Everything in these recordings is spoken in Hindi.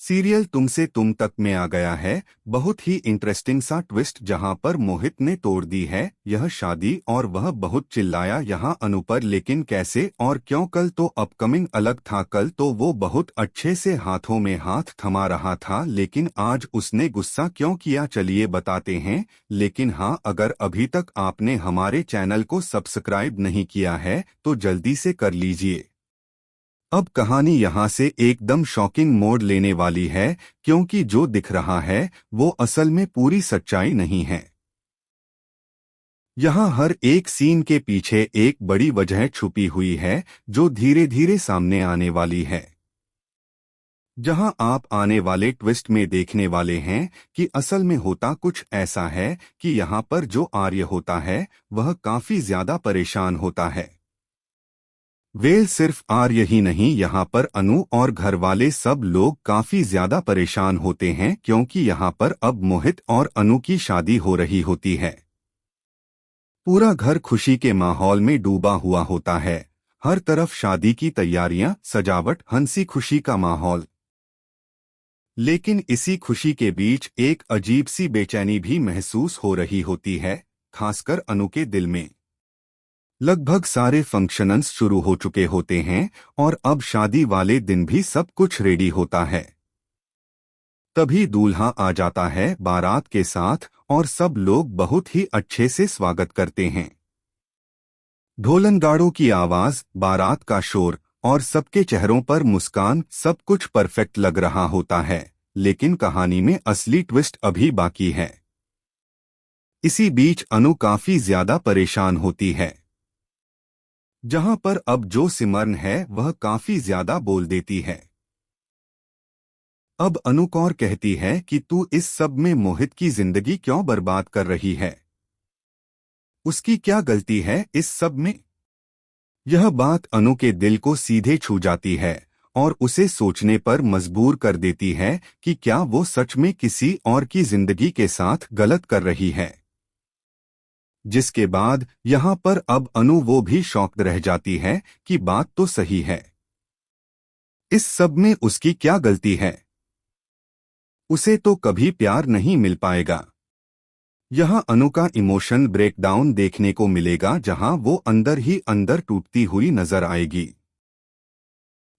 सीरियल तुमसे तुम तक में आ गया है। बहुत ही इंटरेस्टिंग सा ट्विस्ट जहां पर मोहित ने तोड़ दी है यह शादी और वह बहुत चिल्लाया यहाँ अनु पर, लेकिन कैसे और क्यों? कल तो अपकमिंग अलग था, कल तो वो बहुत अच्छे से हाथों में हाथ थमा रहा था, लेकिन आज उसने गुस्सा क्यों किया चलिए बताते हैं। लेकिन हाँ, अगर अभी तक आपने हमारे चैनल को सब्सक्राइब नहीं किया है तो जल्दी से कर लीजिए। अब कहानी यहाँ से एकदम शॉकिंग मोड़ लेने वाली है, क्योंकि जो दिख रहा है वो असल में पूरी सच्चाई नहीं है। यहाँ हर एक सीन के पीछे एक बड़ी वजह छुपी हुई है जो धीरे धीरे सामने आने वाली है। जहाँ आप आने वाले ट्विस्ट में देखने वाले हैं कि असल में होता कुछ ऐसा है कि यहाँ पर जो आर्य होता है वह काफी ज्यादा परेशान होता है। वे सिर्फ आर्य ही नहीं, यहाँ पर अनु और घर वाले सब लोग काफी ज्यादा परेशान होते हैं, क्योंकि यहाँ पर अब मोहित और अनु की शादी हो रही होती है। पूरा घर खुशी के माहौल में डूबा हुआ होता है। हर तरफ शादी की तैयारियां, सजावट, हंसी खुशी का माहौल। लेकिन इसी खुशी के बीच एक अजीब सी बेचैनी भी महसूस हो रही होती है, खासकर अनु के दिल में। लगभग सारे फंक्शंस शुरू हो चुके होते हैं और अब शादी वाले दिन भी सब कुछ रेडी होता है। तभी दूल्हा आ जाता है बारात के साथ और सब लोग बहुत ही अच्छे से स्वागत करते हैं। ढोलनगाड़ों की आवाज, बारात का शोर और सबके चेहरों पर मुस्कान, सब कुछ परफेक्ट लग रहा होता है। लेकिन कहानी में असली ट्विस्ट अभी बाकी है। इसी बीच अनु काफी ज्यादा परेशान होती है। जहां पर अब जो सिमरन है वह काफी ज्यादा बोल देती है। अब अनु कौर कहती है कि तू इस सब में मोहित की जिंदगी क्यों बर्बाद कर रही है? उसकी क्या गलती है इस सब में? यह बात अनु के दिल को सीधे छू जाती है और उसे सोचने पर मजबूर कर देती है कि क्या वो सच में किसी और की जिंदगी के साथ गलत कर रही है। जिसके बाद यहाँ पर अब अनु वो भी शॉक्ड रह जाती है कि बात तो सही है। इस सब में उसकी क्या गलती है? उसे तो कभी प्यार नहीं मिल पाएगा। यहाँ अनु का इमोशन ब्रेकडाउन देखने को मिलेगा, जहाँ वो अंदर ही अंदर टूटती हुई नजर आएगी।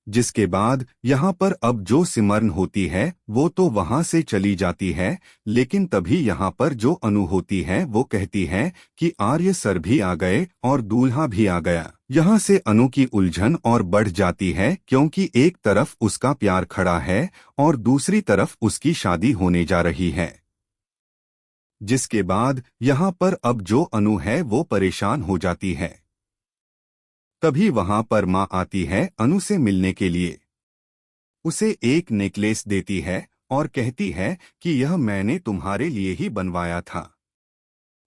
जिसके बाद यहाँ पर अब जो सिमरन होती है वो तो वहां से चली जाती है, लेकिन तभी यहाँ पर जो अनु होती है वो कहती है कि आर्य सर भी आ गए और दूल्हा भी आ गया। यहाँ से अनु की उलझन और बढ़ जाती है, क्योंकि एक तरफ उसका प्यार खड़ा है और दूसरी तरफ उसकी शादी होने जा रही है। जिसके बाद यहाँ पर अब जो अनु है वो परेशान हो जाती है। तभी वहां पर माँ आती है अनु से मिलने के लिए। उसे एक नेकलेस देती है और कहती है कि यह मैंने तुम्हारे लिए ही बनवाया था।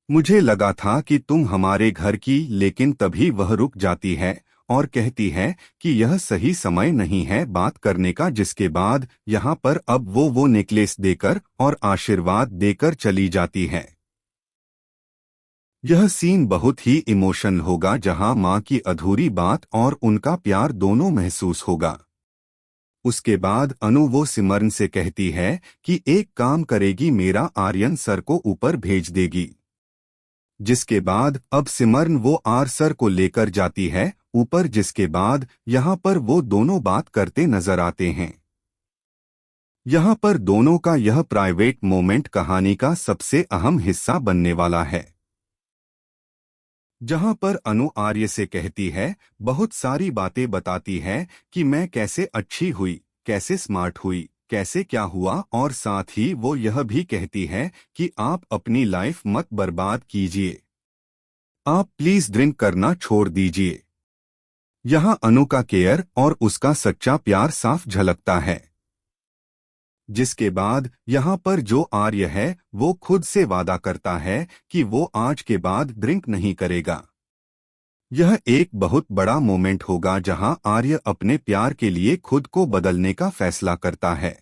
मुझे लगा था कि तुम हमारे घर की, लेकिन तभी वह रुक जाती है और कहती है कि यह सही समय नहीं है बात करने का। जिसके बाद यहाँ पर अब वो नेकलेस देकर और आशीर्वाद देकर चली जाती है। यह सीन बहुत ही इमोशनल होगा, जहां मां की अधूरी बात और उनका प्यार दोनों महसूस होगा। उसके बाद अनु वो सिमरन से कहती है कि एक काम करेगी, मेरा आर्यन सर को ऊपर भेज देगी। जिसके बाद अब सिमरन वो आर सर को लेकर जाती है ऊपर। जिसके बाद यहाँ पर वो दोनों बात करते नजर आते हैं। यहाँ पर दोनों का यह प्राइवेट मोमेंट कहानी का सबसे अहम हिस्सा बनने वाला है। जहां पर अनु आर्य से कहती है, बहुत सारी बातें बताती है कि मैं कैसे अच्छी हुई, कैसे स्मार्ट हुई, कैसे क्या हुआ, और साथ ही वो यह भी कहती है कि आप अपनी लाइफ मत बर्बाद कीजिए, आप प्लीज ड्रिंक करना छोड़ दीजिए। यहां अनु का केयर और उसका सच्चा प्यार साफ झलकता है। जिसके बाद यहाँ पर जो आर्य है वो खुद से वादा करता है कि वो आज के बाद ड्रिंक नहीं करेगा। यह एक बहुत बड़ा मोमेंट होगा, जहां आर्य अपने प्यार के लिए खुद को बदलने का फैसला करता है।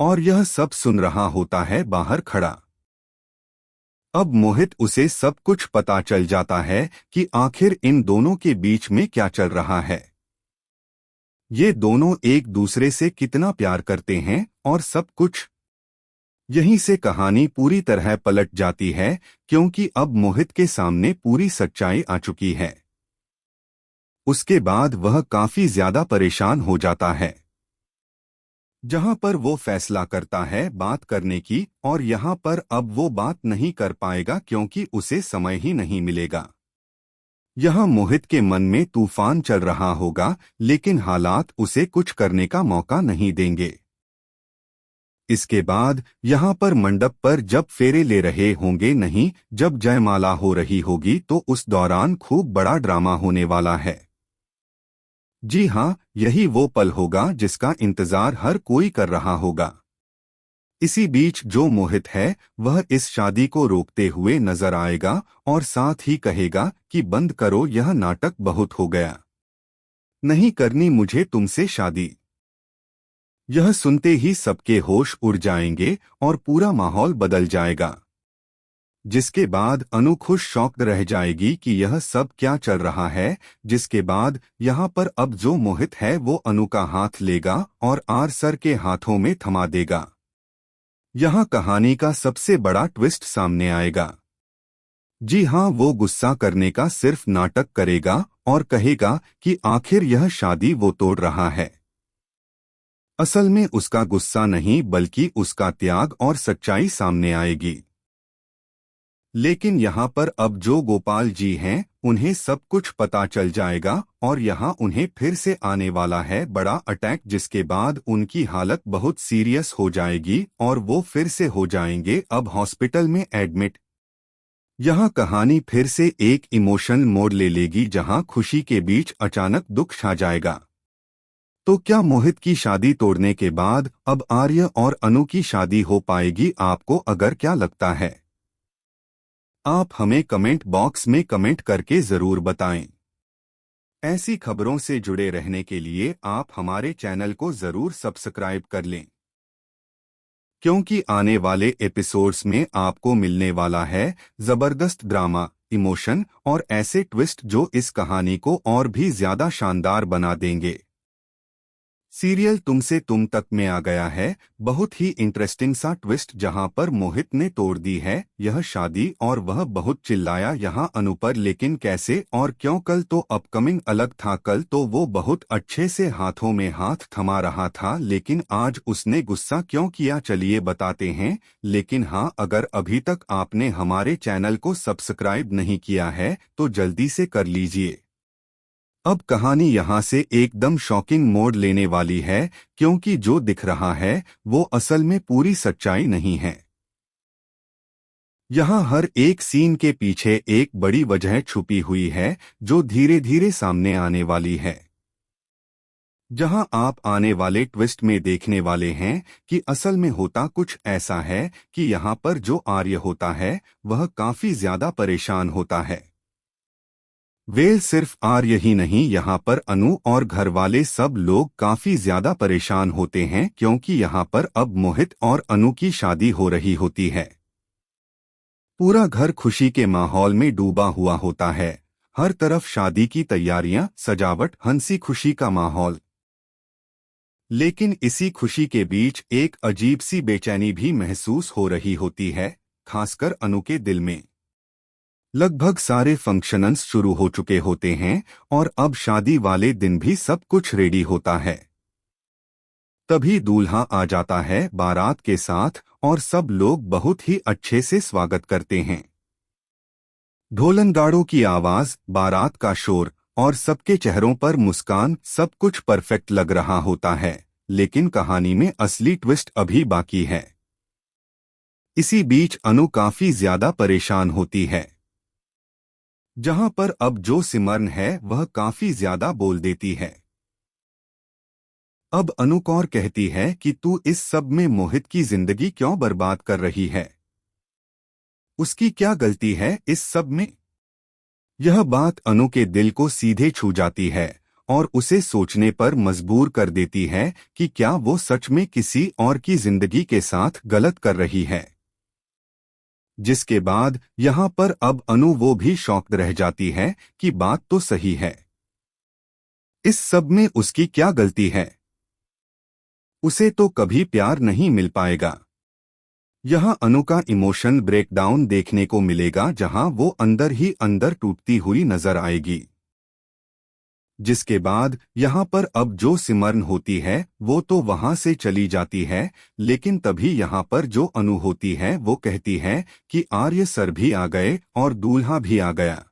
और यह सब सुन रहा होता है बाहर खड़ा। अब मोहित उसे सब कुछ पता चल जाता है कि आखिर इन दोनों के बीच में क्या चल रहा है। ये दोनों एक दूसरे से कितना प्यार करते हैं और सब कुछ। यहीं से कहानी पूरी तरह पलट जाती है, क्योंकि अब मोहित के सामने पूरी सच्चाई आ चुकी है। उसके बाद वह काफी ज्यादा परेशान हो जाता है। जहां पर वो फैसला करता है बात करने की, और यहां पर अब वो बात नहीं कर पाएगा क्योंकि उसे समय ही नहीं मिलेगा। यह मोहित के मन में तूफान चल रहा होगा, लेकिन हालात उसे कुछ करने का मौका नहीं देंगे। इसके बाद यहाँ पर मंडप पर जब फेरे ले रहे होंगे, नहीं, जब जयमाला हो रही होगी, तो उस दौरान खूब बड़ा ड्रामा होने वाला है। जी हाँ, यही वो पल होगा जिसका इंतजार हर कोई कर रहा होगा। इसी बीच जो मोहित है वह इस शादी को रोकते हुए नजर आएगा और साथ ही कहेगा कि बंद करो, यह नाटक बहुत हो गया। नहीं करनी मुझे तुमसे शादी। यह सुनते ही सबके होश उड़ जाएंगे और पूरा माहौल बदल जाएगा। जिसके बाद अनु खुश शौक्ड रह जाएगी कि यह सब क्या चल रहा है। जिसके बाद यहाँ पर अब जो मोहित है वो अनु का हाथ लेगा और आर सर के हाथों में थमा देगा। यहाँ कहानी का सबसे बड़ा ट्विस्ट सामने आएगा। जी हाँ, वो गुस्सा करने का सिर्फ नाटक करेगा और कहेगा कि आखिर यह शादी वो तोड़ रहा है। असल में उसका गुस्सा नहीं बल्कि उसका त्याग और सच्चाई सामने आएगी। लेकिन यहाँ पर अब जो गोपाल जी हैं उन्हें सब कुछ पता चल जाएगा और यहाँ उन्हें फिर से आने वाला है बड़ा अटैक, जिसके बाद उनकी हालत बहुत सीरियस हो जाएगी और वो फिर से हो जाएंगे अब हॉस्पिटल में एडमिट। यहाँ कहानी फिर से एक इमोशनल मोड़ ले लेगी जहाँ खुशी के बीच अचानक दुख छा जाएगा। तो क्या मोहित की शादी तोड़ने के बाद अब आर्य और अनु की शादी हो पाएगी? आपको अगर क्या लगता है, आप हमें कमेंट बॉक्स में कमेंट करके जरूर बताएं। ऐसी खबरों से जुड़े रहने के लिए आप हमारे चैनल को जरूर सब्सक्राइब कर लें, क्योंकि आने वाले एपिसोड्स में आपको मिलने वाला है जबरदस्त ड्रामा, इमोशन और ऐसे ट्विस्ट जो इस कहानी को और भी ज्यादा शानदार बना देंगे। सीरियल तुमसे तुम तक में आ गया है। बहुत ही इंटरेस्टिंग सा ट्विस्ट जहां पर मोहित ने तोड़ दी है यह शादी और वह बहुत चिल्लाया यहां अनु पर, लेकिन कैसे और क्यों? कल तो अपकमिंग अलग था, कल तो वो बहुत अच्छे से हाथों में हाथ थमा रहा था, लेकिन आज उसने गुस्सा क्यों किया चलिए बताते हैं। लेकिन हाँ, अगर अभी तक आपने हमारे चैनल को सब्सक्राइब नहीं किया है तो जल्दी से कर लीजिए। अब कहानी यहाँ से एकदम शॉकिंग मोड़ लेने वाली है, क्योंकि जो दिख रहा है वो असल में पूरी सच्चाई नहीं है। यहाँ हर एक सीन के पीछे एक बड़ी वजह छुपी हुई है जो धीरे धीरे सामने आने वाली है। जहाँ आप आने वाले ट्विस्ट में देखने वाले हैं कि असल में होता कुछ ऐसा है कि यहाँ पर जो आर्य होता है वह काफी ज्यादा परेशान होता है। वे सिर्फ आर्य ही नहीं, यहाँ पर अनु और घर वाले सब लोग काफी ज्यादा परेशान होते हैं, क्योंकि यहाँ पर अब मोहित और अनु की शादी हो रही होती है। पूरा घर खुशी के माहौल में डूबा हुआ होता है। हर तरफ शादी की तैयारियां, सजावट, हंसी खुशी का माहौल। लेकिन इसी खुशी के बीच एक अजीब सी बेचैनी भी महसूस हो रही होती है, खासकर अनु के दिल में। लगभग सारे फंक्शंस शुरू हो चुके होते हैं और अब शादी वाले दिन भी सब कुछ रेडी होता है। तभी दूल्हा आ जाता है बारात के साथ और सब लोग बहुत ही अच्छे से स्वागत करते हैं। ढोलनगाड़ों की आवाज, बारात का शोर और सबके चेहरों पर मुस्कान, सब कुछ परफेक्ट लग रहा होता है। लेकिन कहानी में असली ट्विस्ट अभी बाकी है। इसी बीच अनु काफी ज्यादा परेशान होती है। जहां पर अब जो सिमरन है वह काफी ज्यादा बोल देती है। अब अनु कौर कहती है कि तू इस सब में मोहित की जिंदगी क्यों बर्बाद कर रही है? उसकी क्या गलती है इस सब में? यह बात अनु के दिल को सीधे छू जाती है और उसे सोचने पर मजबूर कर देती है कि क्या वो सच में किसी और की जिंदगी के साथ गलत कर रही है। जिसके बाद यहाँ पर अब अनु वो भी शॉक्ड रह जाती है कि बात तो सही है। इस सब में उसकी क्या गलती है? उसे तो कभी प्यार नहीं मिल पाएगा। यहाँ अनु का इमोशन ब्रेकडाउन देखने को मिलेगा, जहाँ वो अंदर ही अंदर टूटती हुई नजर आएगी। जिसके बाद यहाँ पर अब जो सिमरन होती है वो तो वहाँ से चली जाती है, लेकिन तभी यहाँ पर जो अनु होती है वो कहती है कि आर्य सर भी आ गए और दूल्हा भी आ गया।